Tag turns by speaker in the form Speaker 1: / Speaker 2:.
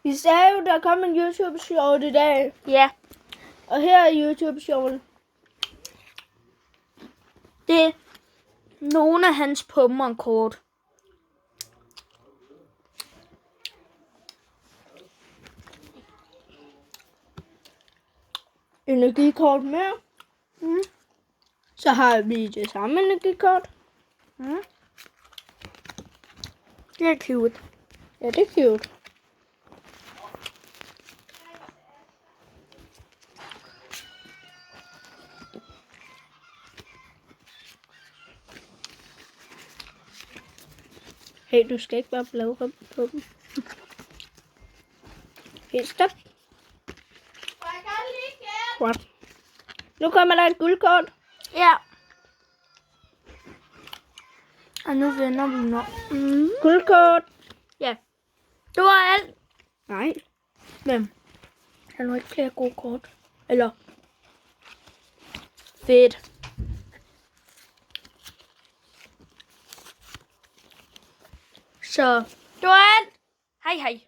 Speaker 1: Vi sagde jo, der kom en YouTube-sjov i dag.
Speaker 2: Ja.
Speaker 1: Og her er YouTube-sjoven.
Speaker 2: Det er nogle af hans Pokémon-kort.
Speaker 1: Energikort mere.
Speaker 2: Mm.
Speaker 1: Så har vi det samme energikort.
Speaker 2: Mm. Det er cute.
Speaker 1: Ja, det er cute. Hey, du skal ikke bare blave på dem. Helt stop. What? Nu kommer der et guldkort.
Speaker 2: Ja. Og nu vender vi når. Mm.
Speaker 1: Guldkort.
Speaker 2: Ja. Det var alt.
Speaker 1: Nej.
Speaker 2: Hvem? Der er nu ikke flere gode kort. Eller? Fedt. Så det var alt. Hej hej.